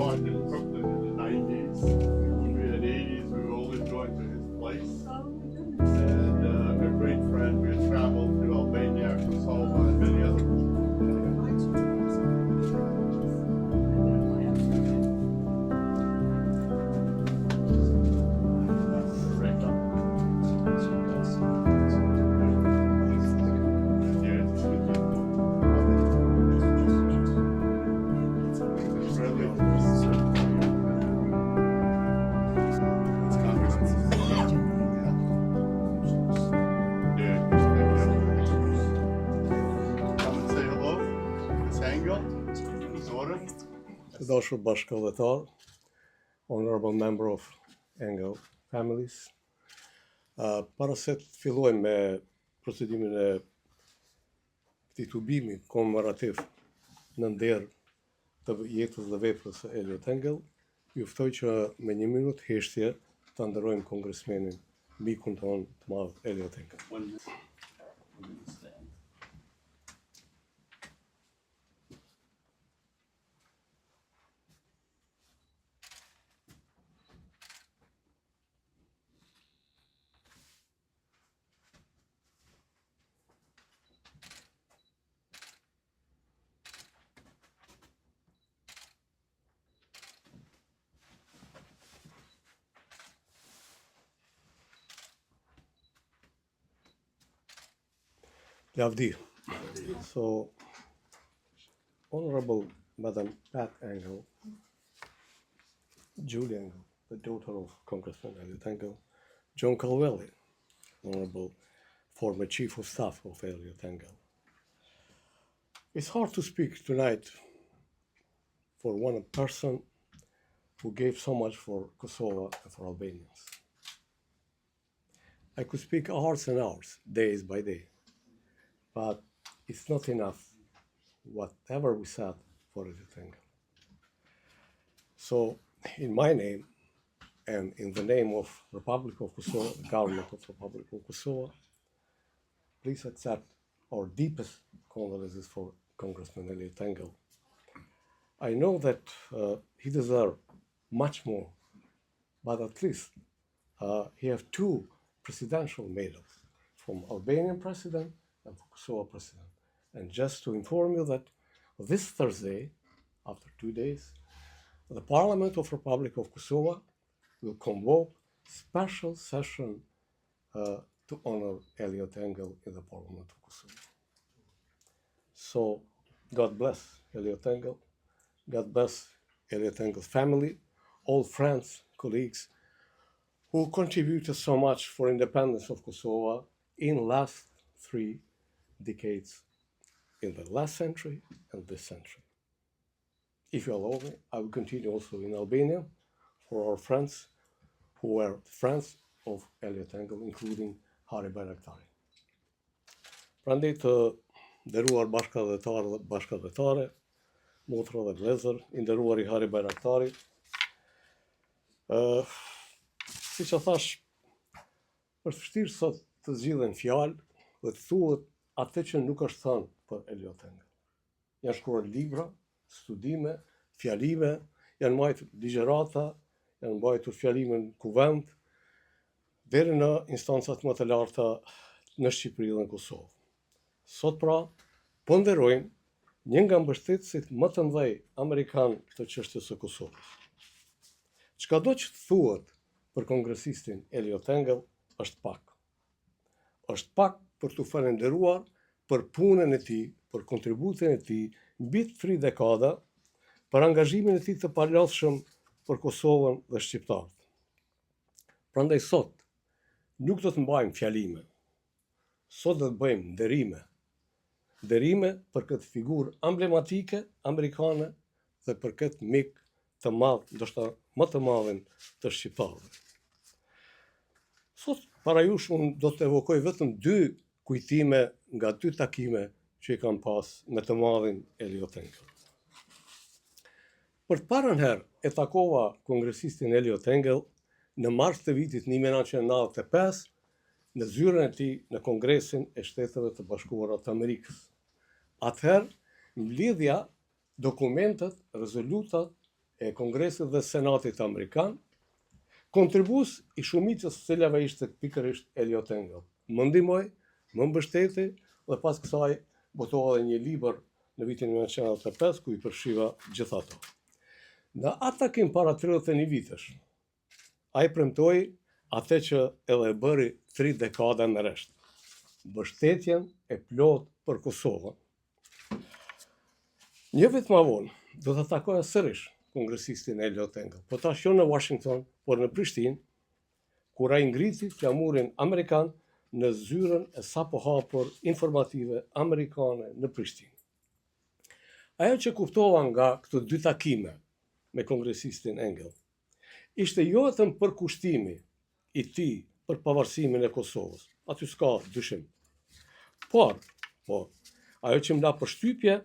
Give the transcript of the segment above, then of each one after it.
joined in Brooklyn in the 90s. When we had 80s, we were always going to his place. And a great friend, we had traveled to Albania, Kosovo, and many other places. Të dashur bashkëdhetar, honorable member of Engel families, para se të fillojmë me procedimin e këtij tubimi komemorativ në nder të jetës dhe veprës së Elliot Engel, ju ftoj që me 1 minutë heshtje ta nderojmë kongresmenin, mikun tonë të madh Elliot Engel. Lavdi. So, Honorable Madam Pat Engel, Julie Engel, the daughter of Congressman Elliot Engel, John Calvelli, Honorable former Chief of Staff of Elliot Engel. It's hard to speak tonight for one person who gave so much for Kosovo and for Albanians. I could speak hours and hours, days by day, but it's not enough, whatever we said, for Elliot Engel. So, in my name, and in the name of Republic of Kosovo, the government of Republic of Kosovo, please accept our deepest condolences for Congressman Elliot Engel. I know that he deserves much more, but at least he has 2 presidential medals from Albanian president and from Kosovo president. And just to inform you that this Thursday, after 2 days, the Parliament of Republic of Kosovo will convoke special session to honor Elliot Engel in the Parliament of Kosovo. So, God bless Elliot Engel. God bless Elliot Engel's family, all friends, colleagues, who contributed so much for independence of Kosovo in last 3 decades, in the last century and this century. If you allow me, I will continue also in Albania for our friends who were friends of Elliot Engel, including Hari Bayraktari. Prandaj të nderuar bashkëdhetarë dhe bashkëdhetare, motra dhe vëllezër, i nderuari Hari Bayraktari, siç e thash, është vështirë sot të zgjidhen fjalë dhe të thuhet atë që nuk është thënë për Elliot Engel. Janë shkruar libra, studime, fjalime, janë mbajtur ligjërata, janë mbajtur fjalime në kuvend, deri në instancat më të larta në Shqipëri dhe në Kosovë. Sot pra, po nderojmë një nga mbështetësit më të mëdhej amerikan të çështjes së Kosovës. Çkado që thuhet për kongresistin Elliot Engel është pak. Është pak për t'u falendëruar për punën e tij, për kontributin e tij mbi 3 dekada, për angazhimin e tij të palodhshëm për Kosovën dhe shqiptarët. Prandaj sot nuk do të mbajmë fjalime. Sot do të bëjmë nderime për këtë figurë emblematike amerikane dhe për këtë mik të madh, ndoshta më të madhin të shqiptarëve. Sot para jush unë do të evokoj vetëm 2 kujtime nga 2 takime që i kam pas me të madhin Elliot Engel. Për të parën herë e takova kongresistin Elliot Engel në mars të vitit 1995 në zyrën e tij në Kongresin e Shteteve të Bashkuara të Amerikës. Atëherë, mbledhja dokumentet, rezolutat e Kongresit dhe Senatit Amerikan, kontribus i shumicës së cilave ishte pikërisht Eliot Engel. Më ndihmoi, më mbështeti dhe pas kësaj botoha edhe një libër në vitin 1995 ku i përfshiva gjithë ato. Në atë takim para 31 vitesh, ai premtoi atë që edhe e bëri 3 dekada në rresht. Mbështetjen e plot për Kosovën. Një vit më vonë, do të takoja sërish kongresistin Eliot Engel, po tash jo në Washington, por në Prishtinë, kur ai ngriti flamurin amerikan në zyrën e sapo hapur informative amerikane në Prishtinë. Ajo që kuptova nga këto 2 takime me kongresistin Engel, ishte jo vetëm përkushtimi i tij për pavarësimin e Kosovës, aty s'ka dyshim. Por, ajo që më la përshtypje,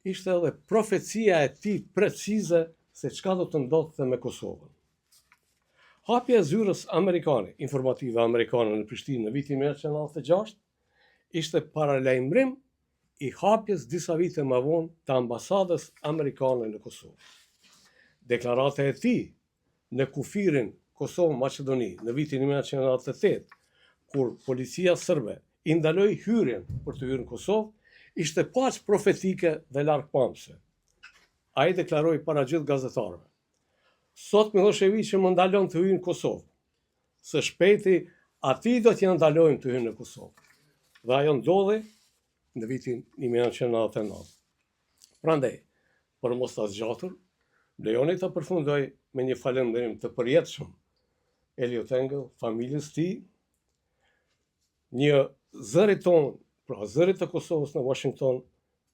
ishte edhe profecia e tij precize se çka do të ndodhte me Kosovën. Hapja e zyrës amerikane, informative amerikane në Prishtinë në vitin 1996, ishte paralajmërim i hapjes disa vite më vonë të ambasadës amerikane në Kosovë. Deklarata e tij në kufirin Kosovë-Maqedoni në vitin 1998, kur policia sërbe i ndaloi hyrjen për të hyrë në Kosovë, ishte paq profetike dhe largpamëse. Ai deklaroi para gjithë gazetarëve: "Sot Miloševići më ndalon të hyj në Kosovë. Së shpejti atij do t'ja ndalojmë të hyjë në Kosovë." Dhe ajo ndodhi në vitin 1999. Prandaj, për mos ta zgjatur, lejoni të përfundoj me një falënderim të përjetshëm Eliot Engel, familjes tij, një zëri ton, pra zërit të Kosovës në Washington,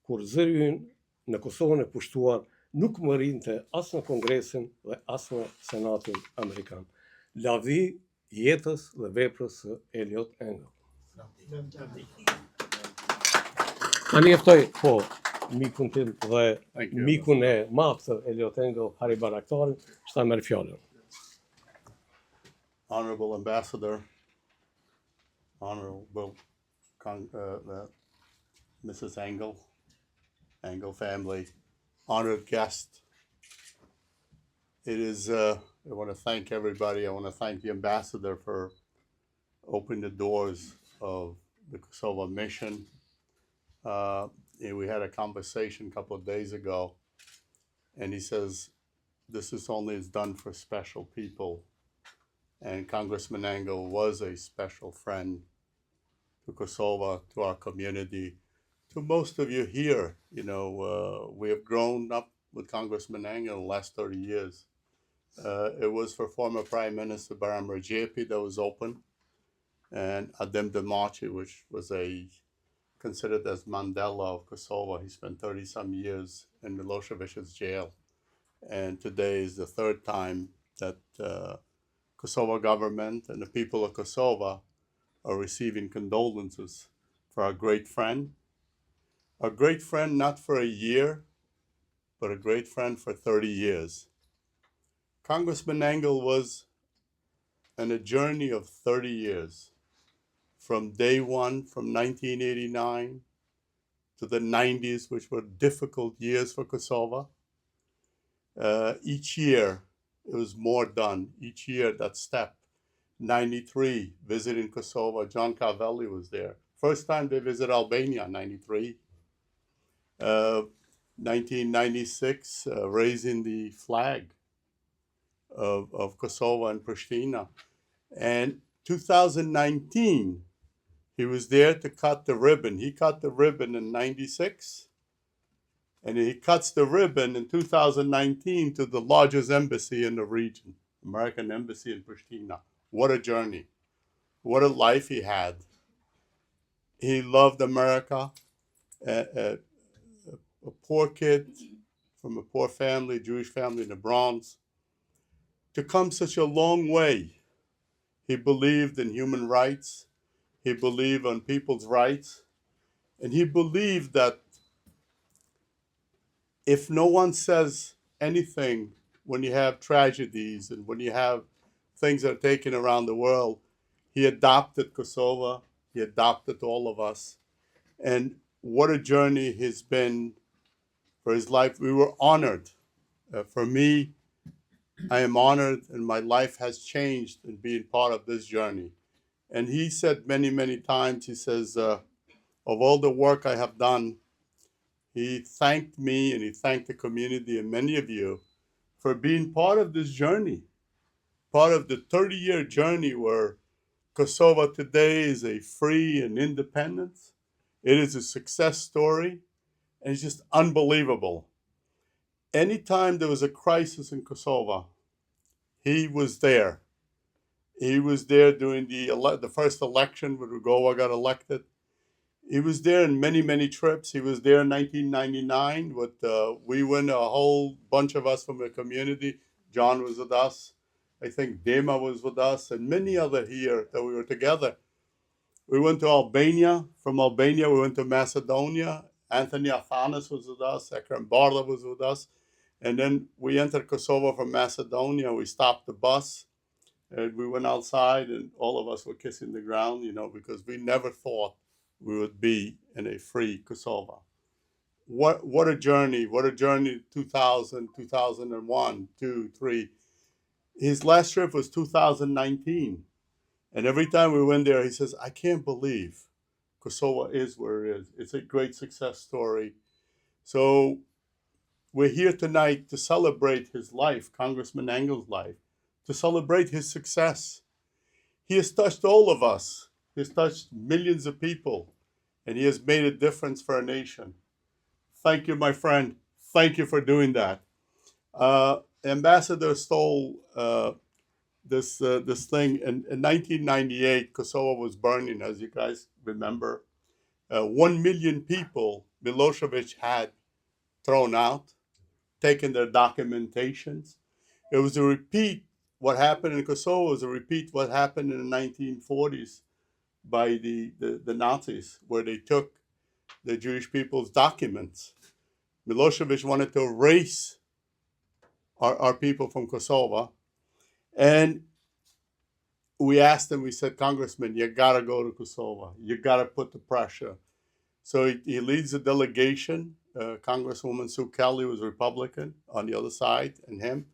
kur zëri ynë në Kosovën e pushtuar nuk më rinte as në Kongresin dhe as në Senatin Amerikan. Lavdi jetës dhe veprës së Eliot Engel. Tani ftoj mikun tim dhe mikun e madh të Eliot Engel, Hari Baraktarin, që ta merr fjalën. Honorable Ambassador, Honorable Mrs. Engel family, honored guest. It is, I want to thank everybody. I want to thank the ambassador for opening the doors of the Kosovo mission. We had a conversation a couple of days ago, and he says, this is only done for special people. And Congressman Engel was a special friend to Kosovo, to our community, to most of you here. You know, we have grown up with Congressman Engel in the last 30 years. It was for former Prime Minister Baram Rajapi that was open, and Adem Demaci, which was considered as Mandela of Kosovo. He spent 30-some years in Milosevic's jail. And today is the 3rd time that Kosovo government and the people of Kosovo are receiving condolences for our great friend. A great friend not for a year, but a great friend for 30 years. Congressman Engel was on a journey of 30 years, from day one, from 1989 to the 90s, which were difficult years for Kosovo. Each year, it was more done. Each year, that step. 93, visiting Kosovo, John Carvelli was there. First time they visited Albania, 93. 1996, raising the flag of Kosovo and Pristina. And 2019, he was there to cut the ribbon. He cut the ribbon in 96, and he cuts the ribbon in 2019 to the largest embassy in the region, American Embassy in Pristina. What a journey. What a life he had. He loved America. A poor kid from a poor family, Jewish family in the Bronx, to come such a long way. He believed in human rights. He believed in people's rights. And he believed that if no one says anything when you have tragedies and when you have things that are taken around the world, he adopted Kosovo. He adopted all of us. And what a journey he's been for his life. We were honored. For me, I am honored, and my life has changed in being part of this journey. And he said many, many times, he says, of all the work I have done, he thanked me and he thanked the community and many of you for being part of this journey, part of the 30-year journey where Kosovo today is a free and independent. It is a success story, and it's just unbelievable. Anytime there was a crisis in Kosovo, he was there. He was there during the first election when Rugova got elected. He was there in many, many trips. He was there in 1999 with, we went a whole bunch of us from the community. John was with us. I think Dema was with us and many other here that we were together. We went to Albania. From Albania, we went to Macedonia. Anthony Athanas was with us. Ekrem Barla was with us. And then we entered Kosovo from Macedonia. We stopped the bus and we went outside and all of us were kissing the ground, because we never thought we would be in a free Kosovo. What a journey. What a journey 2000, 2001, 2, 3. His last trip was 2019. And every time we went there, he says, I can't believe Kosovo is where it is. It's a great success story. So we're here tonight to celebrate his life, Congressman Engel's life, to celebrate his success. He has touched all of us. He has touched millions of people, and he has made a difference for our nation. Thank you, my friend. Thank you for doing that. Ambassador stole this thing in 1998. Kosovo was burning, as you guys remember. 1 million people Milosevic had thrown out, taken their documentations. It was a repeat. What happened in Kosovo was a repeat what happened in the 1940s by the Nazis, where they took the Jewish people's documents. Milosevic wanted to erase our people from Kosovo. And we asked him, we said, Congressman, you got to go to Kosovo. You got to put the pressure. So he leads a delegation. Congresswoman Sue Kelly was Republican on the other side, and him.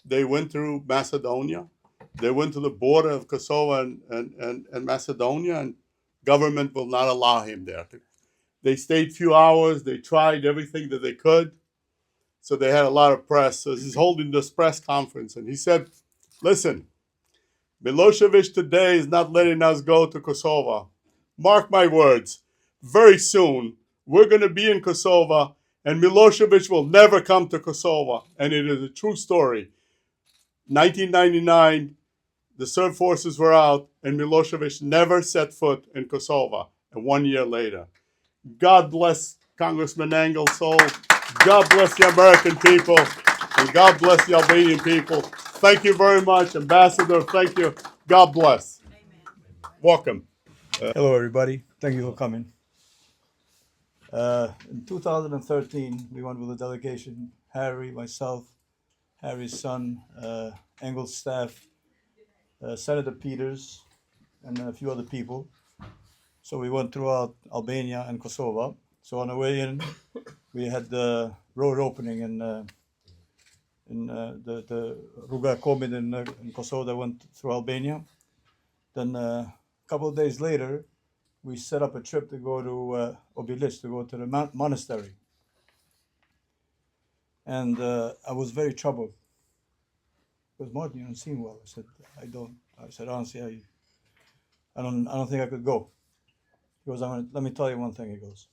They went through Macedonia. They went to the border of Kosovo and Macedonia, and government will not allow him there. They stayed a few hours. They tried everything that they could. So they had a lot of press. So he's holding this press conference, and he said, listen, Milosevic today is not letting us go to Kosovo. Mark my words. Very soon, we're going to be in Kosovo, and Milosevic will never come to Kosovo. And it is a true story. 1999, the Serb forces were out, and Milosevic never set foot in Kosovo. And 1 year later, God bless Congressman Engel's soul. God bless the American people, and God bless the Albanian people. Thank you very much, Ambassador. Thank you. God bless. Welcome. Hello, everybody. Thank you for coming. In 2013, we went with a delegation, Harry, myself, Harry's son, Engel's staff, Senator Peters, and a few other people. So we went throughout Albania and Kosovo. So on the way in, we had the road opening in the Ruga Komid in Kosovo that went through Albania. Then a couple of days later, we set up a trip to go to Obilic, to go to the monastery. And I was very troubled. Because Martin, you don't seem well. I said, I don't. I said, honestly, I don't think I could go. He goes, let me tell you one thing, he goes.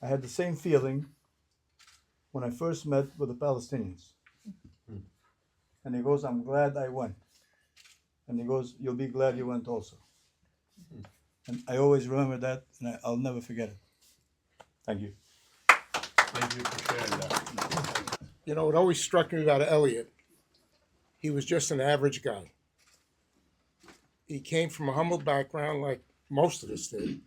I had the same feeling when I first met with the Palestinians. And he goes, I'm glad I went. And he goes, you'll be glad you went also. And I always remember that, and I'll never forget it. Thank you. Thank you for sharing that. It always struck me about Elliot. He was just an average guy. He came from a humble background, like most of us did.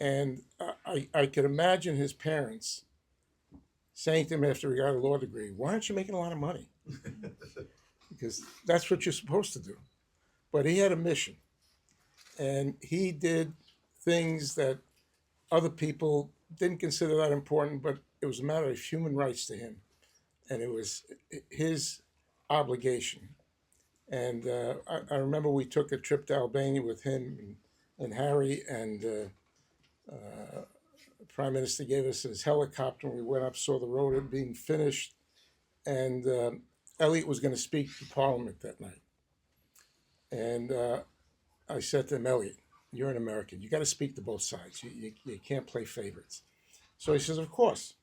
And I could imagine his parents saying to him after he got a law degree, why aren't you making a lot of money? Because that's what you're supposed to do. But he had a mission. And he did things that other people didn't consider that important, but it was a matter of human rights to him. And it was his obligation. And I remember we took a trip to Albania with him and Harry, and the Prime Minister gave us his helicopter, and we went up, saw the road being finished, and Elliot was going to speak to Parliament that night. And I said to him, Elliot, you're an American. You got to speak to both sides. You can't play favorites. So he says, of course.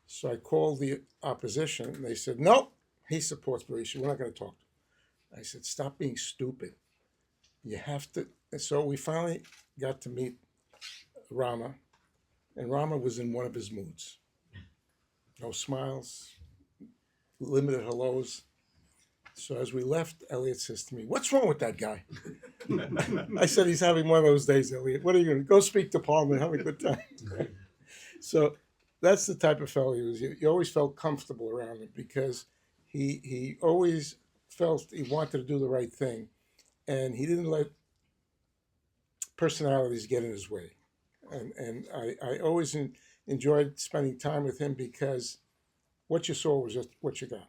So I called the opposition, and they said, no, he supports Berisha. We're not going to talk to him. I said, stop being stupid. You have to. And so we finally got to meet Rama, and Rama was in one of his moods. No smiles, limited hellos. So as we left, Elliot says to me, what's wrong with that guy? I said, he's having one of those days, Elliot. What are you going to go speak to Parliament, have a good time? So that's the type of fellow he was. You always felt comfortable around him because he always felt he wanted to do the right thing, and he didn't let personalities get in his way. And I always enjoyed spending time with him because what you saw was just what you got.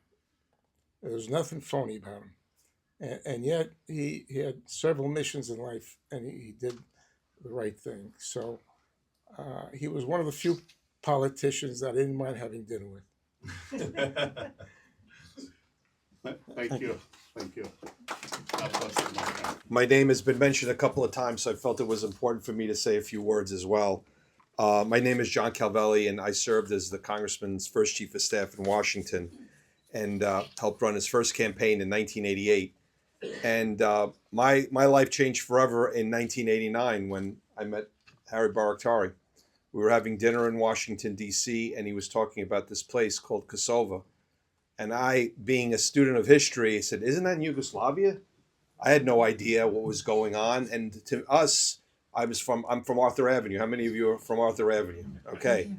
There was nothing phony about him. And yet he had several missions in life, and he did the right thing. So he was one of the few politicians that I didn't mind having dinner with. Thank you. Thank you. God bless you, my friend. My name has been mentioned a couple of times, so I felt it was important for me to say a few words as well. My name is John Calvelli, and I served as the Congressman's first chief of staff in Washington and helped run his first campaign in 1988. And my life changed forever in 1989 when I met Harry Barakhtari. We were having dinner in Washington, D.C., and he was talking about this place called Kosovo. And I, being a student of history, said, isn't that in Yugoslavia? I had no idea what was going on. And to us, I'm from Arthur Avenue. How many of you are from Arthur Avenue? Okay.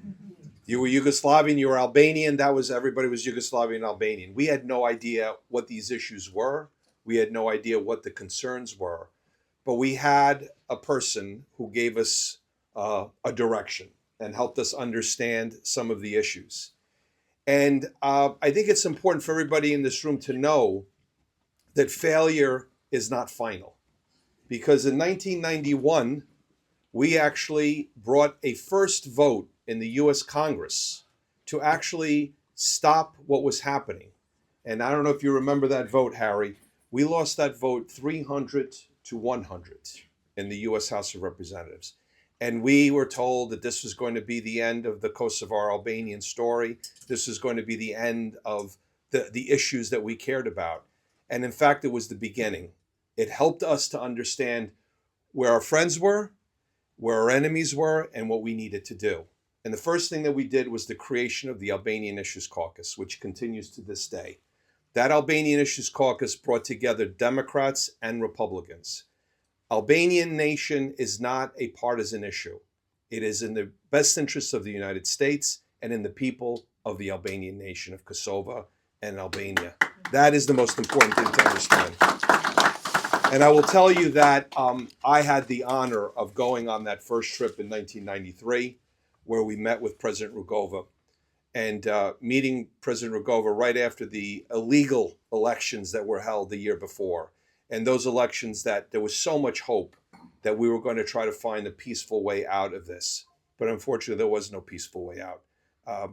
You were Yugoslavian, you were Albanian. Everybody was Yugoslavian and Albanian. We had no idea what these issues were. We had no idea what the concerns were. But we had a person who gave us a direction and helped us understand some of the issues. And I think it's important for everybody in this room to know that failure is not final. Because in 1991, we actually brought a first vote in the US Congress to actually stop what was happening. And I don't know if you remember that vote, Harry. We lost that vote 300 to 100 in the US House of Representatives. And we were told that this was going to be the end of the Kosovar-Albanian story. This was going to be the end of the issues that we cared about. And in fact, it was the beginning. It helped us to understand where our friends were, where our enemies were, and what we needed to do. And the first thing that we did was the creation of the Albanian Issues Caucus, which continues to this day. That Albanian Issues Caucus brought together Democrats and Republicans. Albanian nation is not a partisan issue. It is in the best interests of the United States and in the people of the Albanian nation of Kosovo and Albania. That is the most important thing to understand. And I will tell you that I had the honor of going on that first trip in 1993, where we met with President Rugova, and meeting President Rugova right after the illegal elections that were held the year before. And those elections that there was so much hope that we were going to try to find a peaceful way out of this. But unfortunately, there was no peaceful way out.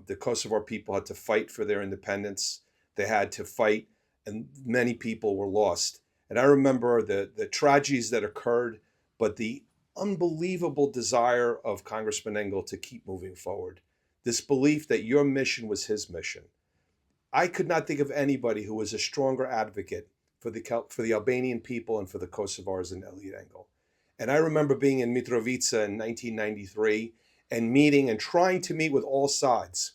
The Kosovar people had to fight for their independence. They had to fight, and many people were lost. And I remember the tragedies that occurred, but the unbelievable desire of Congressman Engel to keep moving forward. This belief that your mission was his mission. I could not think of anybody who was a stronger advocate for the Albanian people and for the Kosovars than Elliot Engel. And I remember being in Mitrovica in 1993 and meeting and trying to meet with all sides.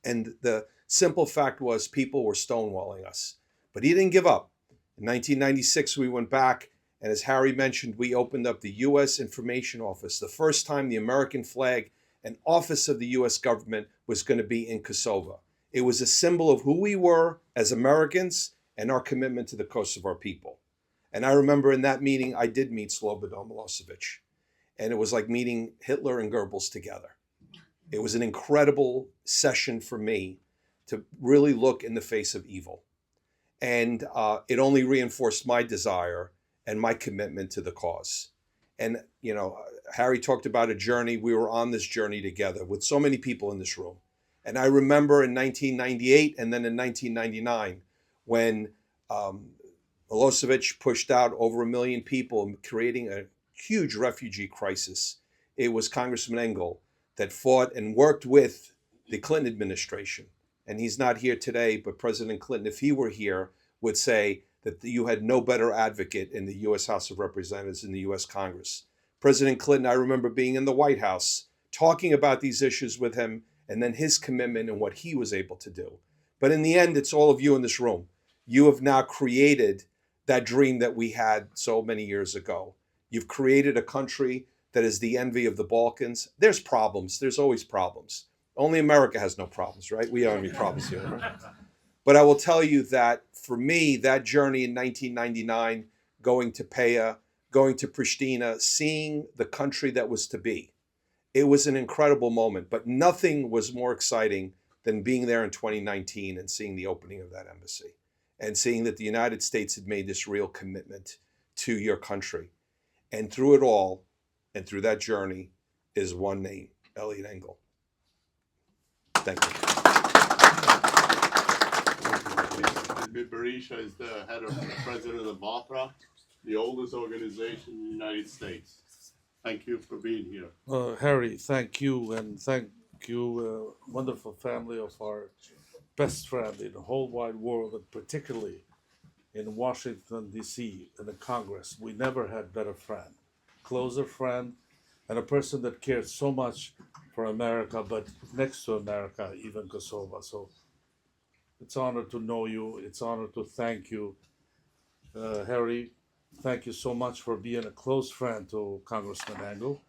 And the simple fact was people were stonewalling us. But he didn't give up. In 1996, we went back, and as Harry mentioned, we opened up the U.S. Information Office, the first time the American flag and office of the U.S. government was going to be in Kosovo. It was a symbol of who we were as Americans and our commitment to the Kosovar people. And I remember in that meeting, I did meet Slobodan Milosevic. And it was like meeting Hitler and Goebbels together. It was an incredible session for me to really look in the face of evil. And it only reinforced my desire and my commitment to the cause. And, you know, Harry talked about a journey. We were on this journey together with so many people in this room. And I remember in 1998 and then in 1999 when Milosevic pushed out over 1 million people, creating a huge refugee crisis. It was Congressman Engel that fought and worked with the Clinton administration. And he's not here today, but President Clinton, if he were here, would say that you had no better advocate in the U.S. House of Representatives, in the U.S. Congress. President Clinton, I remember being in the White House, talking about these issues with him, and then his commitment and what he was able to do. But in the end, it's all of you in this room. You have now created that dream that we had so many years ago. You've created a country that is the envy of the Balkans. There's problems. There's always problems. Only America has no problems, right? We don't have any problems here. But I will tell you that for me, that journey in 1999, going to Peja, going to Pristina, seeing the country that was to be, it was an incredible moment. But nothing was more exciting than being there in 2019 and seeing the opening of that embassy and seeing that the United States had made this real commitment to your country. And through it all, and through that journey, is one name, Elliot Engel. Thank you. Berisha is the head of president of VATRA, the oldest organization in the United States. Thank you for being here. Harry, thank you, and thank you, wonderful family of our best friend in the whole wide world, and particularly in Washington, D.C., in the Congress. We never had better friend, closer friend, and a person that cared so much for America, but next to America, even Kosovo. So it's an honor to know you. It's an honor to thank you. Harry, thank you so much for being a close friend to Congressman Engel.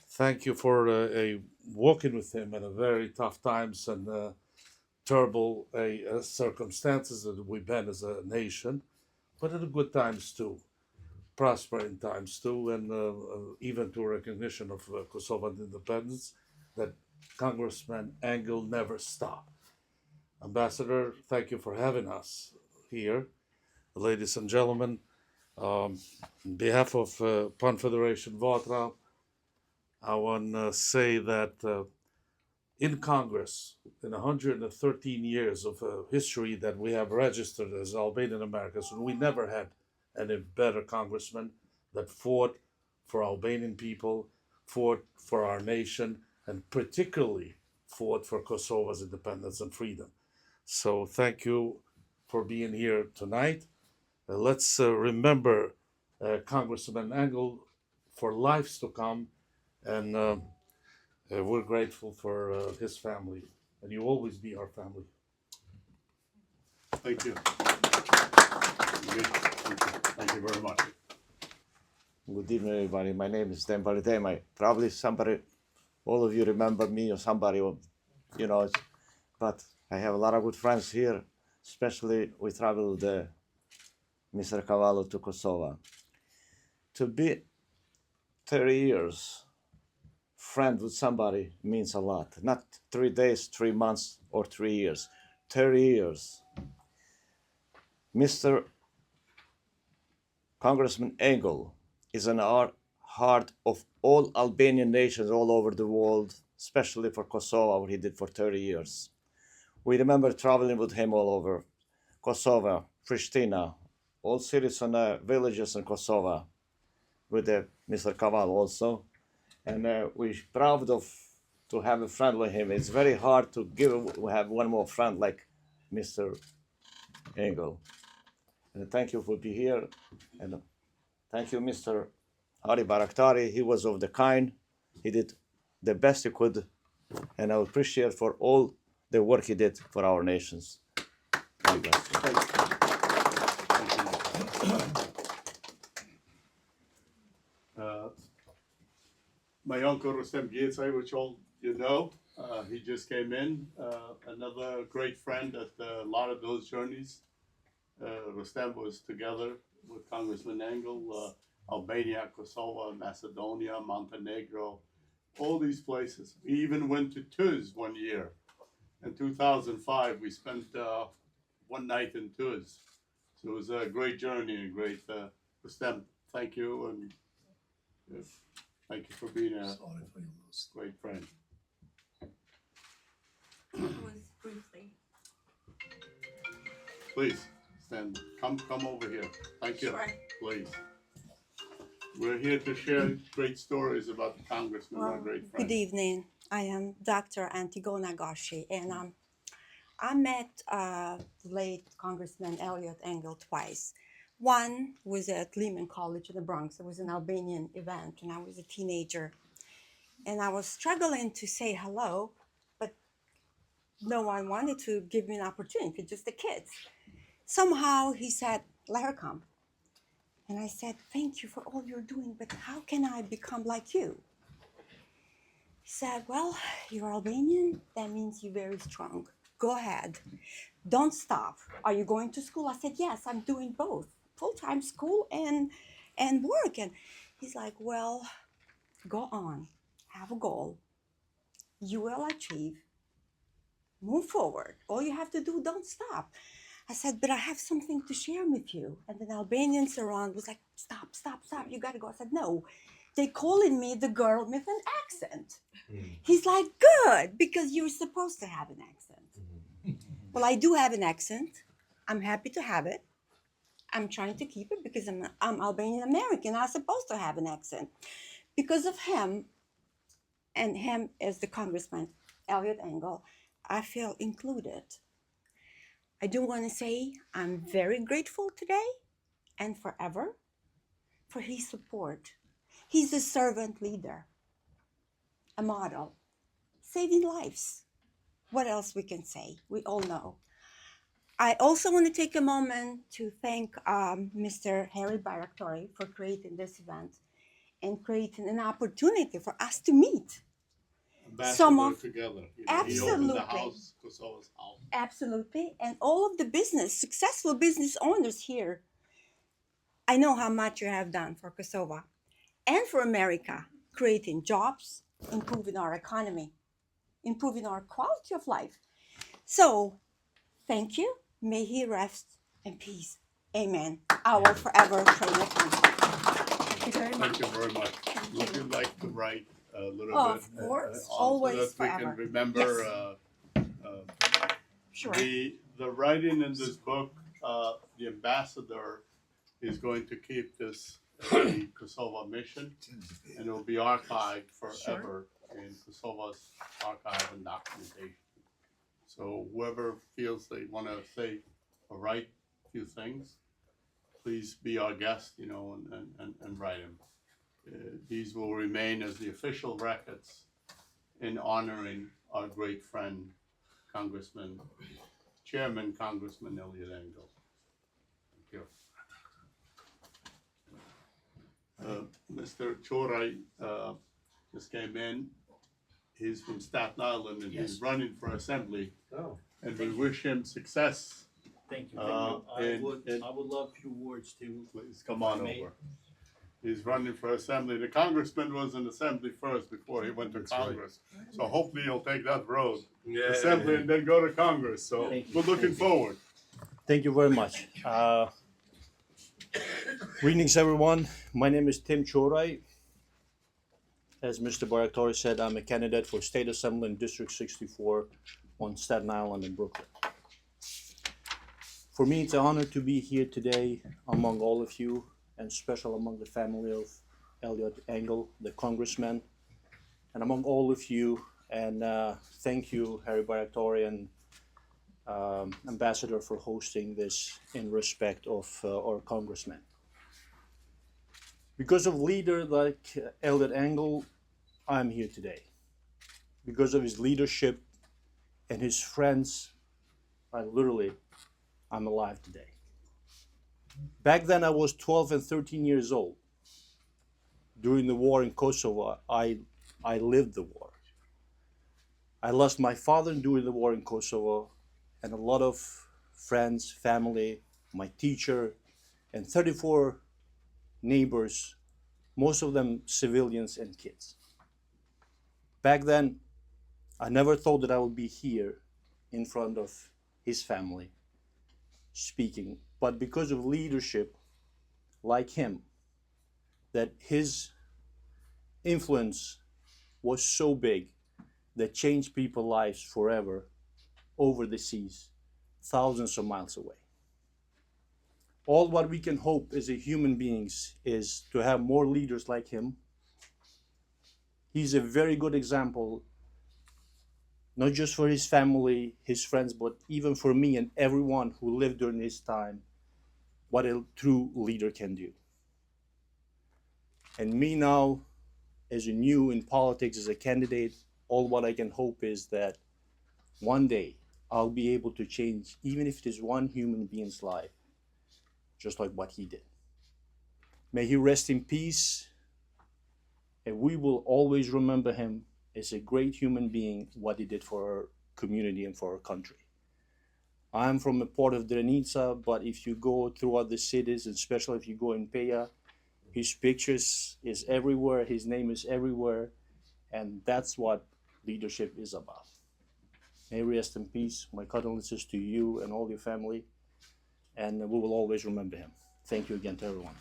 Thank you for walking with him in a very tough times and terrible circumstances that we've been as a nation, but in the good times too, prospering times too, and even to recognition of Kosovan independence, that Congressman Engel never stopped. Ambassador, thank you for having us here. Ladies and gentlemen, on behalf of Confederation Vatra, I want to say that in Congress, in 113 years of history that we have registered as Albanian Americans, we never had any better congressman that fought for Albanian people, fought for our nation, and particularly fought for Kosovo's independence and freedom. So thank you for being here tonight. Let's remember Congressman Engel for lives to come, and we're grateful for his family, and you always be our family. Thank you. Thank you very much. Good evening, everybody. My name is Dan Validem. Probably somebody, all of you remember me or somebody, you know, but I have a lot of good friends here, especially we traveled with Mr. Cavallo to Kosovo. To be 30 years friend with somebody means a lot. Not 3 days, 3 months, or 3 years. 30 years. Mr. Congressman Engel is in our heart of all Albanian nations all over the world, especially for Kosovo, what he did for 30 years. We remember traveling with him all over Kosovo, Pristina, all cities and villages in Kosovo, with Mr. Kaval also. And we're proud to have a friend like him. It's very hard to have one more friend like Mr. Engel. And thank you for being here. And thank you, Mr. Hari Baraktari. He was of the kind. He did the best he could. And I appreciate for all the work he did for our nations. God bless you. My uncle Rustem Gietsay, which all you know, he just came in. Another great friend at a lot of those journeys. Rustem was together with Congressman Engel, Albania, Kosovo, Macedonia, Montenegro, all these places. We even went to Tuz one year. In 2005, we spent one night in tours. So it was a great journey and great for them. Thank you, and thank you for being a great friend. It was briefly. Please stand. Come over here. Thank you. Sure. Please. We're here to share great stories about the congressman, our great friend. Good evening. I am Dr. Antigona Gashi, and I met late Congressman Elliot Engel twice. One was at Lehman College in the Bronx. It was an Albanian event, and I was a teenager. And I was struggling to say hello, but no one wanted to give me an opportunity, just the kids. Somehow he said, let her come. And I said, thank you for all you're doing, but how can I become like you? He said, well, you're Albanian. That means you're very strong. Go ahead. Don't stop. Are you going to school? I said, yes, I'm doing both. Full-time school and work. And he's like, well, go on. Have a goal. You will achieve. Move forward. All you have to do, don't stop. I said, but I have something to share with you. And the Albanians around was like, stop, you gotta go. I said, no, they calling me the girl with an accent. He's like, good, because you're supposed to have an accent. Well, I do have an accent. I'm happy to have it. I'm trying to keep it because I'm Albanian American. I'm supposed to have an accent. Because of him, and him as the Congressman, Elliot Engel, I feel included. I do want to say I'm very grateful today and forever for his support. He's a servant leader, a model, saving lives. What else we can say? We all know. I also want to take a moment to thank Mr. Harry Baraktori for creating this event and creating an opportunity for us to meet. Ambassador together. You know, Absolutely. He opened the house, Kosovo's house. Absolutely. And all of the successful business owners here, I know how much you have done for Kosovo and for America, creating jobs, improving our economy, improving our quality of life. So, thank you. May he rest in peace. Amen. I will forever pray with him. Thank you very much. Thank you very much. Would you like to write a little Of bit? course, on always, so that we forever. can remember Sure. the writing in this book. The ambassador is going to keep this the Kosovo mission, and it will be archived forever in Kosovo's archive and documentation. So whoever feels they want to say or write a few things, please be our guest, you know, and write them. These will remain as the official records in honoring our great friend, Chairman Congressman Elliot Engel. Thank you. Mr. Chorai just came in. He's from Staten Island and he's running for assembly. Oh, And we wish him success. thank you. Uh, I would love a few words too. Please come on May- over. He's running for assembly. The congressman was in assembly first before he went to Congress. So hopefully he'll take that road, assembly, and then go to Congress. So Thank you. we're looking forward. Thank you very much. Greetings, everyone. My name is Tim Chorai. As Mr. Baraktori said, I'm a candidate for State Assembly in District 64 on Staten Island in Brooklyn. For me, it's an honor to be here today among all of you, and special among the family of Elliot Engel, the congressman, and among all of you. And thank you, Harry Baraktori and Ambassador, for hosting this in respect of our congressman. Because of leader like Elliot Engel, I'm here today. Because of his leadership and his friends, I'm alive today. Back then I was 12 and 13 years old. During the war in Kosovo, I lived the war. I lost my father during the war in Kosovo, and a lot of friends, family, my teacher, and 34 neighbors, most of them civilians and kids. Back then, I never thought that I would be here in front of his family speaking, but because of leadership like him, that his influence was so big that changed people's lives forever over the seas, thousands of miles away. All what we can hope as a human beings is to have more leaders like him. He's a very good example, not just for his family, his friends, but even for me and everyone who lived during his time, what a true leader can do. And me now, as a new in politics, as a candidate, all what I can hope is that one day I'll be able to change, even if it is one human being's life, just like what he did. May he rest in peace, and we will always remember him as a great human being, what he did for our community and for our country. I'm from a part of Drenica, but if you go throughout the cities, and especially if you go in Peja, his pictures is everywhere, his name is everywhere, and that's what leadership is about. May he rest in peace. My condolences to you and all your family, and we will always remember him. Thank you again to everyone.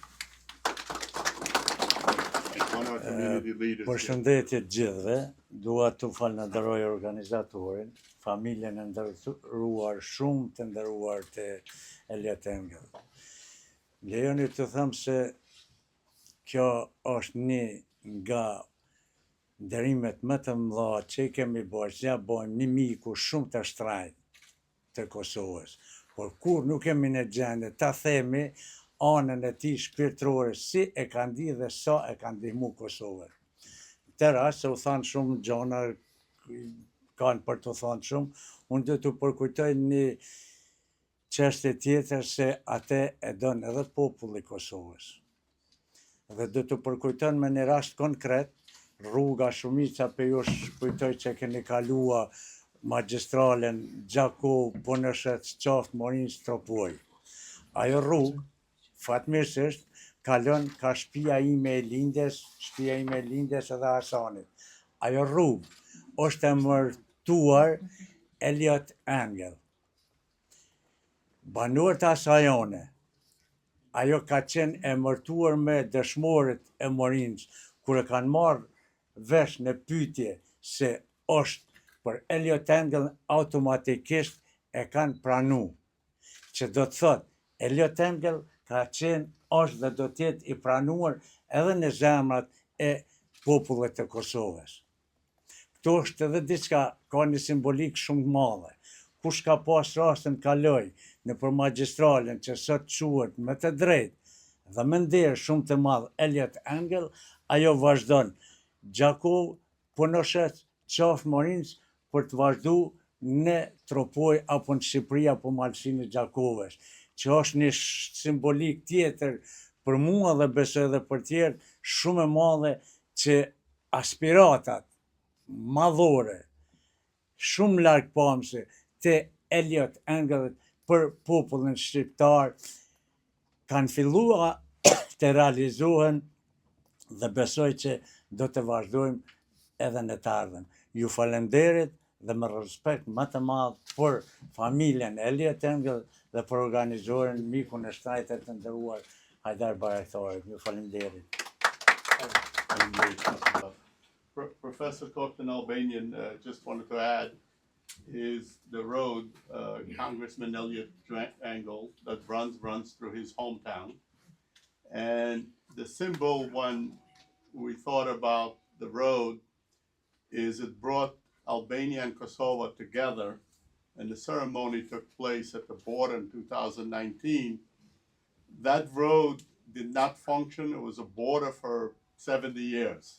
On our community leaders. Përshëndetje të gjithëve, dua të falenderoj organizatorin, familjen e nderuar, shumë të nderuar të Elliot Engel. Lejoni të them se kjo është një nga nderimet më të mëdha që i kemi bërë, ja bojmë një miku shumë të shtrenjtë të Kosovës, por kur nuk kemi në gjendje ta themi anën e tij shpirtërore, si e ka ndi dhe sa e ka ndihmu Kosovën. Të rast se u thanë shumë gjona, kanë për të thënë shumë, unë do të përkujtoj një çështje tjetër se atë e don edhe populli i Kosovës. Dhe do të përkujton me një rast konkret, rruga shumica për ju shkujtoj që keni kalua magjistralen Gjakov, Punëshec, qaftë Morin, Stropoj. Ajo rrugë, fatmirësisht, kalon ka shtëpia ime e lindjes edhe Hasanit. Ajo rrugë është emërtuar Elliot Engel. Banorët asajone, ajo ka qenë emërtuar me dëshmorët e Morinës, kur e kanë marrë vesh në pyetje se është për Elliot Engel, automatikisht e kanë pranu. Që do të thotë, Elliot Engel ka qenë, është dhe do tjetë i pranuar edhe në zemrat e popullet të Kosovës. Këto është edhe diçka, ka një simbolik shumë të madhe. Kush ka pas rastin kaloj në për magjistralen që sot quhet me të drejtë dhe me nder shumë të madh Elliot Engel, ajo vazhdon Gjakov, Punëshec, qaftë Morinës për të vazhdu në Tropoj apo në Shqipëri apo malsinë e Gjakovës, që është një simbolik tjetër për mua dhe besoj edhe për tjerë shumë e madhe që aspiratat madhore, shumë larg pamëse të Elliot Engel për popullin shqiptar kanë filluar të realizohen dhe besoj që do të vazhdojmë edhe në të ardhmen. Ju falenderit dhe me respekt më të madh për familjen Elliot Engel dhe për organizorin mikun e shtrajtet të nderuar Hajdar Barajthorit. Ju falenderit. Professor talked in Albanian, just wanted to add, is the road Congressman Elliot Engel that runs through his hometown. And the symbol when we thought about the road is it brought Albania and Kosovo together, and the ceremony took place at the border in 2019. That road did not function. It was a border for 70 years.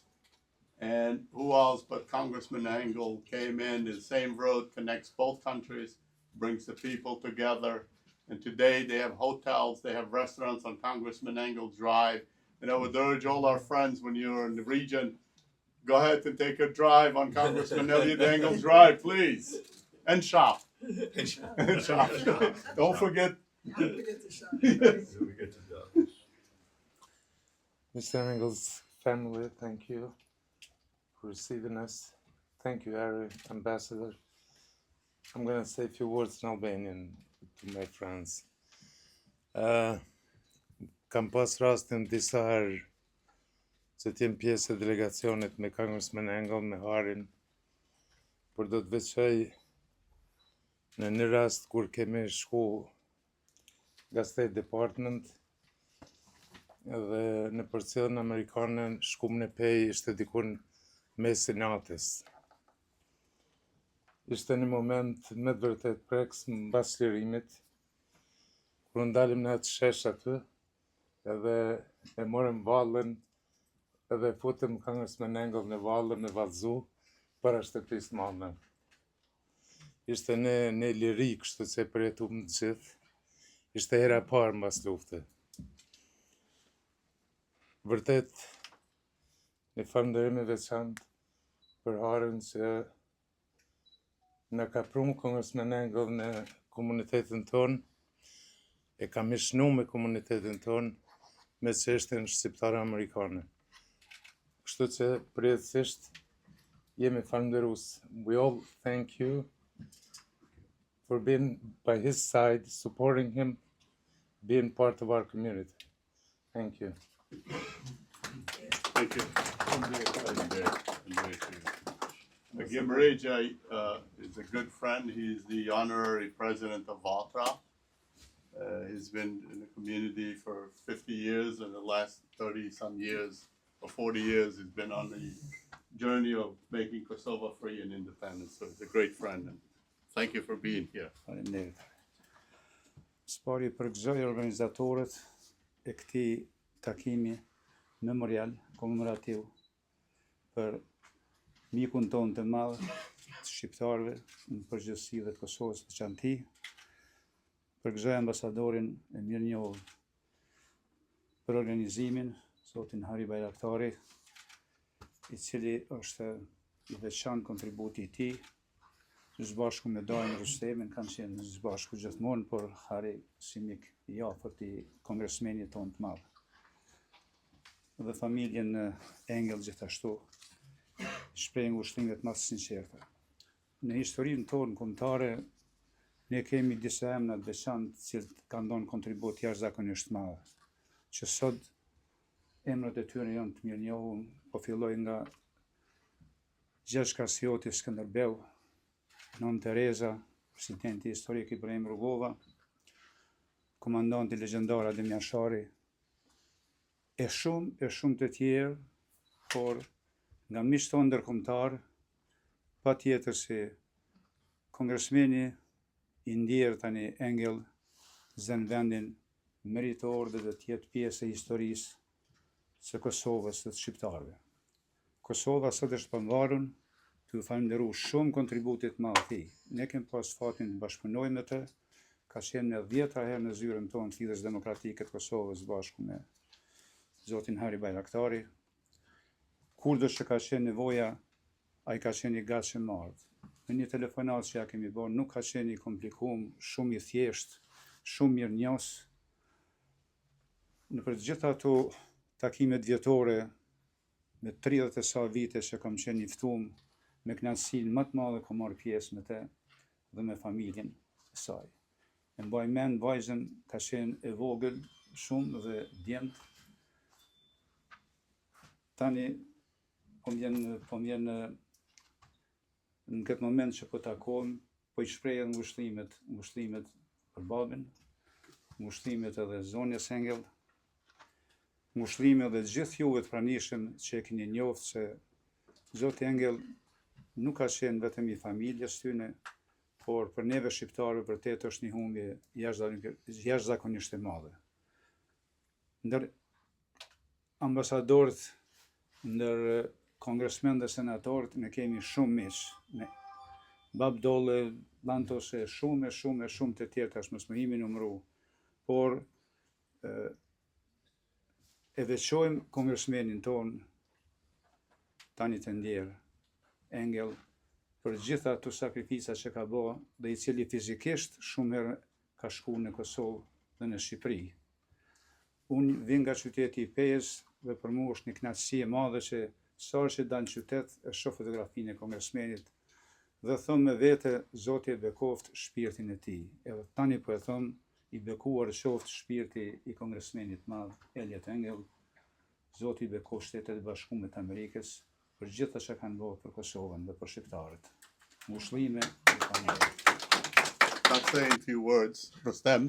And who else but Congressman Engel came in. The same road connects both countries, brings the people together. And today they have hotels, they have restaurants on Congressman Engel's Drive. And I would urge all our friends, when you're in the region, go ahead and take a drive on Congressman Elliot Engel's Drive, please. And shop. And shop. Don't forget. Mr. Engel's family, thank you for receiving us. Thank you, Harry, Ambassador. I'm going to say a few words in Albanian to my friends. Kam pas rastin disa herë që t'jem pjesë e delegacionit me Congressman Engel, me Harin, por do të veçoj në një rast kur kemi shku nga State Department edhe në përcjelljen amerikane shkum në pej ishte dikun mesi natës. Ishte një moment me të vërtet preks mbas lirimit, kur ndalim në atë shesh aty, edhe e morëm vallën edhe futëm Congressman Engel në vallë me vallëzu para shtëpisë madhe. Ishte në liri, kështu që e përjetuam të gjithë. Ishte hera e parë mbas lufte. Vërtet, një falënderim i veçantë për Harin që na ka prunë Congressman Engel në komunitetin tonë, e ka mishnu me komunitetin tonë me çështjen shqiptare amerikane. Kështu që përjetësisht jemi falënderues. We all thank you for being by his side, supporting him, being part of our community. Thank you. Thank you. Again, Marija is a good friend. He's the honorary president of Valtra. He's been in the community for 50 years, and the last 30-some years, or 40 years, he's been on the journey of making Kosovo free and independent. So he's a great friend, and thank you for being here. Faleminderit. Spari përgëzoj organizatorët e këtij takimi memorial, komemorativ për mikun tonë të madh të shqiptarëve në përgjithësi dhe të Kosovës në veçanti. Përgëzoj ambasadorin e mirënjohur për organizimin, zotin Hari Bajraktari, i cili është i veçantë kontributi i tij. Së bashku me Dajën Rustemin kanë qenë së bashku gjithmonë, por Hari si mik i afërt i kongresmenit tonë të madh. Dhe familjen Engel gjithashtu, shpreh ngushëllimet më të sinqerta. Në historinë tonë kombëtare, ne kemi disa emra të veçantë të cilët kanë dhënë kontribut jashtëzakonisht të madh, që sot emrat e tyre janë të mirënjohur, po filloj nga Gjergj Kasioti Skënderbeu, Nën Tereza, presidenti historik Ibrahim Rugova, komandanti legjendar Adem Jashari, e shumë të tjerë, por nga miqtë tonë ndërkombëtar, patjetër se kongresmeni i ndjerë tani Engel zën vendin meritor dhe do të jetë pjesë e historisë së Kosovës dhe të shqiptarëve. Kosova sot është pavarur, t'ju falenderu shumë kontributit madh të tij. Ne kemi pas fatin të bashkëpunojmë me të, ka qenë në 10 herë në zyrën tonë të Lidhjes Demokratike të Kosovës bashku me zotin Hari Bajraktari. Kurdo që ka qenë nevoja, ai ka qenë i gatshëm me ardh. Në një telefonat që ja kemi bërë, nuk ka qenë i komplikuar, shumë i thjeshtë, shumë mirënjohës. Në për të gjitha ato takimet vjetore, me 30 e sa vite që kam qenë i ftuar, me kënaqësinë më të madhe kam marrë pjesë me të dhe me familjen e saj. E mbaj mend vajzën ka qenë e vogël shumë dhe djemt. Tani po vjen në këtë moment që po takohem, po i shpreh ngushëllimet për babën, ngushëllimet edhe zonjës Engel, ngushëllime dhe gjithë juve të pranishëm që e keni njohur se zoti Engel nuk ka qenë vetëm i familjes tyne, por për neve shqiptarëve vërtet është një humbje jashtëzakonisht e madhe. Ndër ambasadorët, ndër kongresmen dhe senatorët, ne kemi shumë miq. Bab Dolle, Lantose, shumë të tjerë, tash mos më himi numëru, por e veçojmë kongresmenin ton, tani të ndjerë, Engel, për gjitha ato sakrifica që ka bërë dhe i cili fizikisht shumë herë ka shku në Kosovë dhe në Shqipëri. Unë vin nga qyteti i Pejës dhe për mua është një kënaqësi e madhe që sa që dal në qytet e shoh fotografinë e kongresmenit dhe thëm me vete, Zoti e bekoft shpirtin e tij. Edhe tani po e them, I bekuar qoftë shpirti I kongresmenit madh Elliot Engel, Zoti beko Shtetet e Bashkuara të Amerikës për gjithë që kanë bërë për Kosovën dhe për shqiptarët. Mushlime I falenderoj. Not saying few words, Rustem.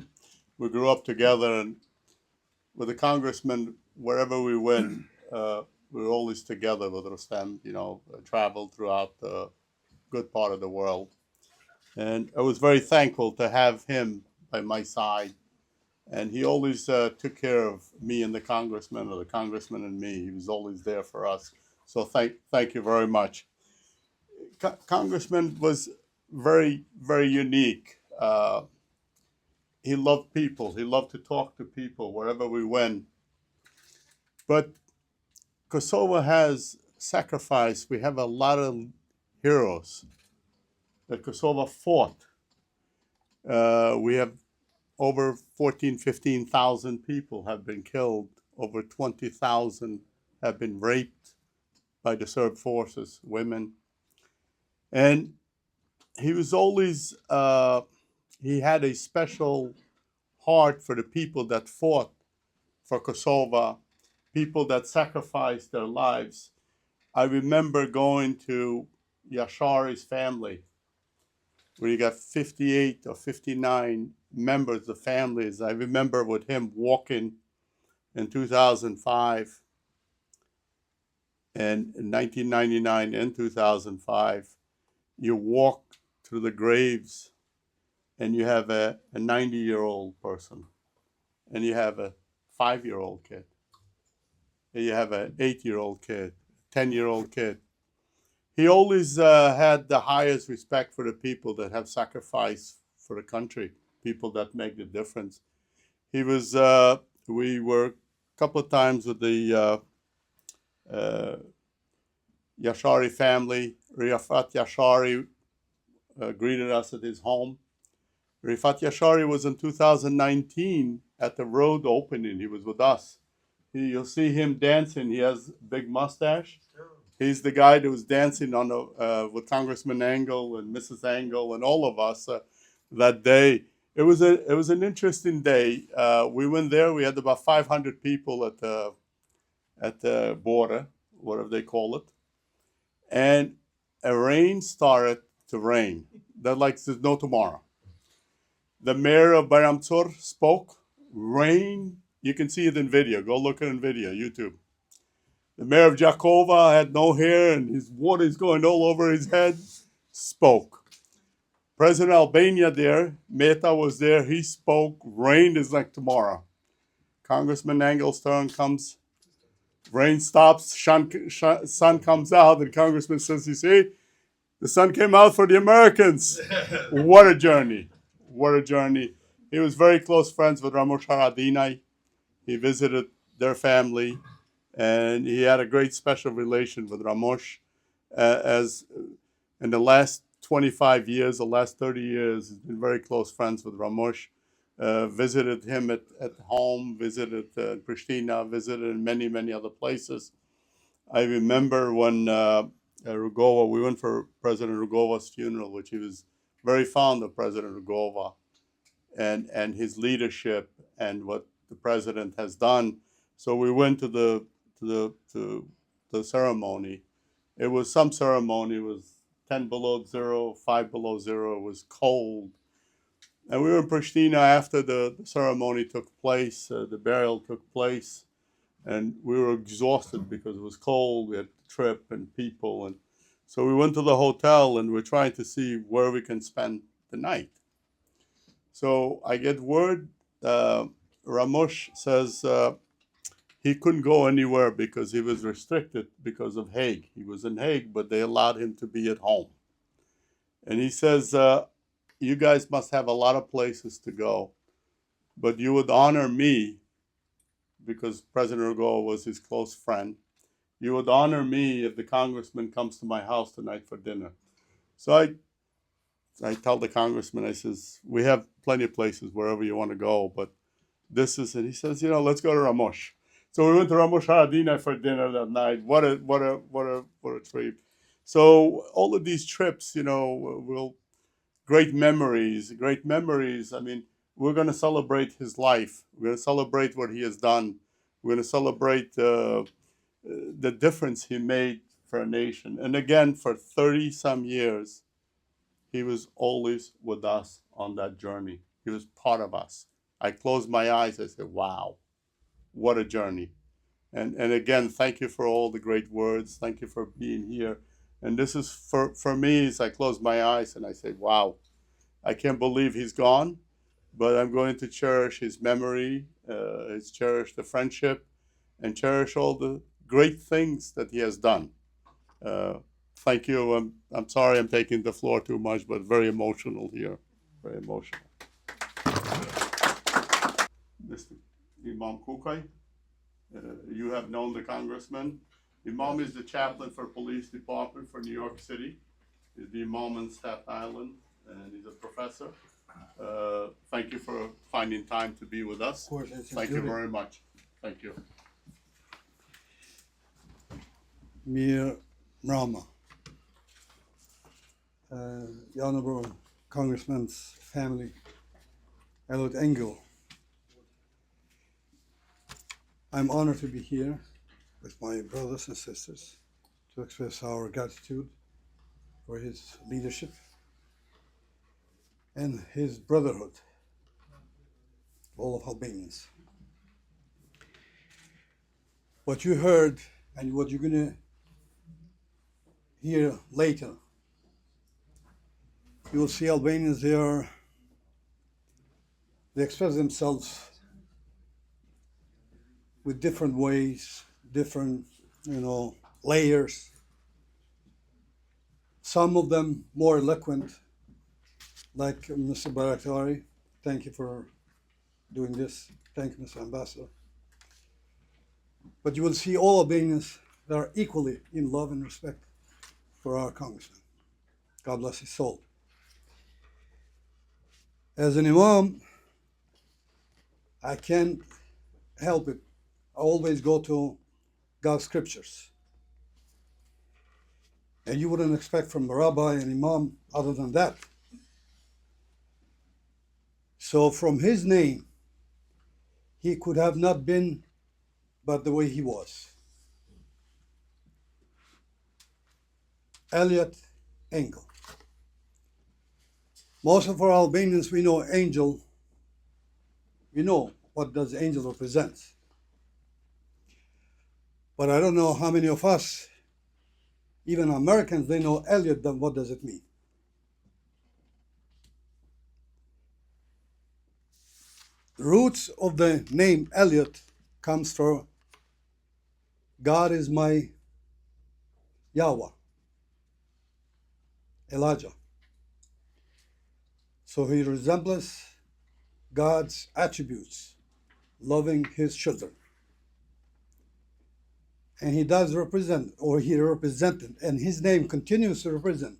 We grew up together, and with the congressman, wherever we went, we were always together with Rustem, traveled throughout the good part of the world. And I was very thankful to have him by my side. And he always took care of me and the congressman, or the congressman and me. He was always there for us. So thank you very much. Congressman was very, very unique. He loved people. He loved to talk to people wherever we went. But Kosovo has sacrificed. We have a lot of heroes that Kosovo fought. We have over 15,000 people have been killed. Over 20,000 have been raped by the Serb forces, women. And he was always, he had a special heart for the people that fought for Kosovo, people that sacrificed their lives. I remember going to Yashari's family, where you got 58 or 59 members of families. I remember with him walking in 2005, and in 1999 and 2005, you walk through the graves and you have a 90-year-old person, and you have a 5-year-old kid, and you have an 8-year-old kid, 10-year-old kid. He always had the highest respect for the people that have sacrificed for the country, people that make the difference. He was, we were a couple of times with the Yashari family. Rifat Yashari greeted us at his home. Rifat Yashari was in 2019 at the road opening. He was with us. You'll see him dancing. He has a big mustache. He's the guy that was dancing on with Congressman Engel and Mrs. Engel and all of us that day. It was an interesting day. We went there. We had about 500 people at the border, whatever they call it, and a rain started to rain. That like there's no tomorrow. The mayor of Bayramtur spoke. Rain. You can see it in video. Go look at it in video, YouTube. The mayor of Jakova had no hair and his water is going all over his head. Spoke. President Albania there, Meta was there. He spoke. Rain is like tomorrow. Congressman Engel's turn comes. Rain stops. Sun comes out. And Congressman says, "You see, the sun came out for the Americans." What a journey. What a journey. He was very close friends with Ramush Haradinaj. He visited their family. And he had a great special relation with Ramush. As in the last 25 years, the last 30 years, he's been very close friends with Ramush. Visited him at home, visited Pristina, visited in many, many other places. I remember when Rugova, we went for President Rugova's funeral, which he was very fond of President Rugova and his leadership and what the president has done. So we went to the ceremony. It was some ceremony. It was 10 below zero, 5 below zero. It was cold. And we were in Pristina after the ceremony took place, the burial took place. And we were exhausted because it was cold. We had the trip and people. And so we went to the hotel and we're trying to see where we can spend the night. So I get word, Ramush says, he couldn't go anywhere because he was restricted because of Hague. He was in Hague, but they allowed him to be at home. And he says, you guys must have a lot of places to go, but you would honor me, because President Rugova was his close friend. You would honor me if the congressman comes to my house tonight for dinner. So I tell the congressman, I says, we have plenty of places wherever you want to go, but this is it. He says, let's go to Ramush. So we went to Ramush Haradinaj for dinner that night. What a trip! So all of these trips, great memories. I mean, we're going to celebrate his life. We're going to celebrate what he has done. We're going to celebrate the difference he made for a nation. And again, for 30 some years, he was always with us on that journey. He was part of us. I closed my eyes. I said, wow, what a journey. And again, thank you for all the great words. Thank you for being here. And this is for me, as I close my eyes and I say, wow, I can't believe he's gone, but I'm going to cherish his memory, cherish the friendship, and cherish all the great things that he has done. Thank you. I'm sorry I'm taking the floor too much, but very emotional here. Very emotional. Mr. Imam Kukay, you have known the congressman. Imam is the chaplain for police department for New York City. He's the Imam in Staten Island, and he's a professor. Thank you for finding time to be with us. Of course, it's Thank you very much. Thank you. Mir Rama, the Honorable Congressman's family, Elliot Engel. I'm honored to be here with my brothers and sisters to express our gratitude for his leadership and his brotherhood to all of Albanians. What you heard and what you're going to hear later, you will see Albanians, they express themselves with different ways, different, layers. Some of them more eloquent, like Mr. Barakari. Thank you for doing this. Thank you, Mr. Ambassador. But you will see all Albanians that are equally in love and respect for our congressman. God bless his soul. As an imam, I can't help it. I always go to God's scriptures. And you wouldn't expect from a rabbi and imam other than that. So from his name, he could have not been but the way he was. Elliot Engel. Most of our Albanians, we know angel. We know what does angel represent. But I don't know how many of us, even Americans, they know Elliot, then what does it mean? The roots of the name Elliot comes from God is my Yahweh, Elijah. So he resembles God's attributes, loving his children. And he does represent, or he represented, and his name continues to represent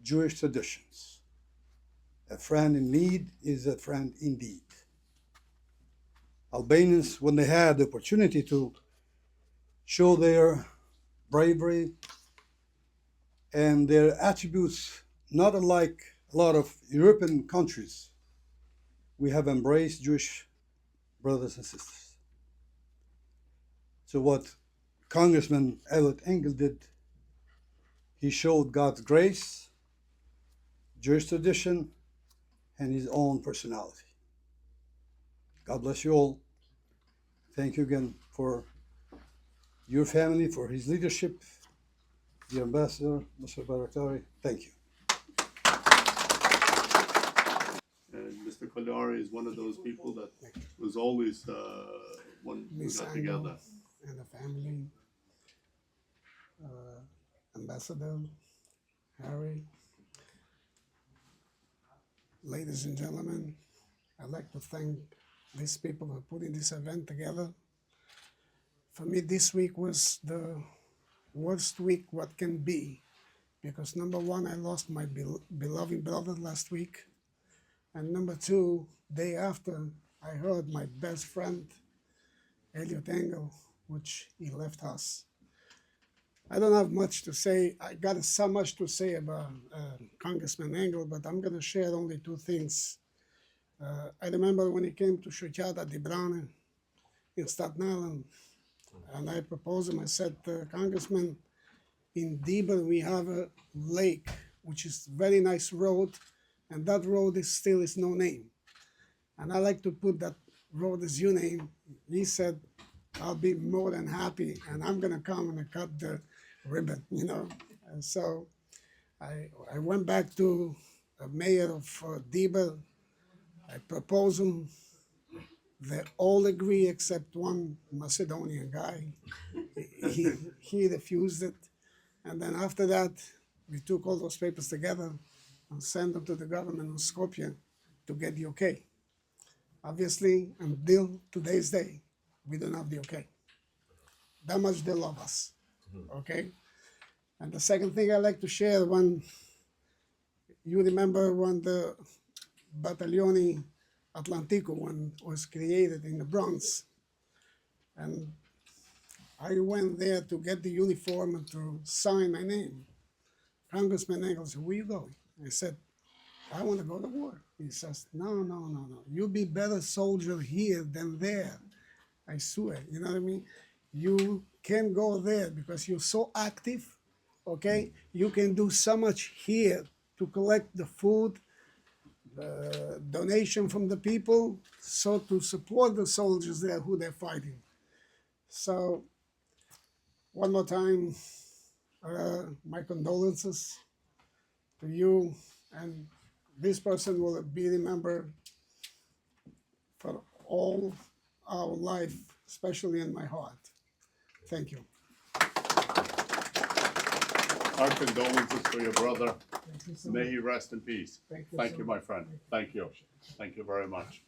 Jewish traditions. A friend in need is a friend indeed. Albanians, when they had the opportunity to show their bravery and their attributes, not unlike a lot of European countries, we have embraced Jewish brothers and sisters. So what Congressman Elliot Engel did, he showed God's grace, Jewish tradition, and his own personality. God bless you all. Thank you again for your family, for his leadership, the ambassador, Mr. Barakari. Thank you. And Mr. Kodari is one of those people that was always when we got together. And the family, Ambassador Harry, ladies and gentlemen, I'd like to thank these people for putting this event together. For me, this week was the worst week what can be, because number one, I lost my beloved brother last week, and number two, day after, I heard my best friend, Elliot Engel, which he left us. I don't have much to say. I got so much to say about Congressman Engel, but I'm going to share only two things. I remember when he came to Shuchata di Brane in Staten Island, and I proposed him, I said, Congressman, in Dieber we have a lake, which is very nice road, and that road is still is no name. And I like to put that road as your name. He said, I'll be more than happy, and I'm gonna come and cut the ribbon, you know. And so I went back to the mayor of Dieber. I proposed him. They all agree except one Macedonian guy. He refused it. And then after that, we took all those papers together and sent them to the government of Skopje to get the okay. Obviously, until today's day, we don't have the okay. That much they love us, okay? And the second thing I like to share, when you remember when the Battaglione Atlantico one was created in the Bronx, and I went there to get the uniform and to sign my name. Congressman Engel said, where you going? I said, I want to go to war. He says, no. You'll be better soldier here than there. I swear, you know what I mean? You can go there because you're so active, okay? You can do so much here to collect the food, donation from the people, so to support the soldiers there who they're fighting. So, one more time, my condolences to you, and this person will be remembered for all our life, especially in my heart. Thank you. Our condolences to your brother. Thank you so May much. he rest in peace. Thank you Thank so you, much. my friend. Thank you. Thank you very much.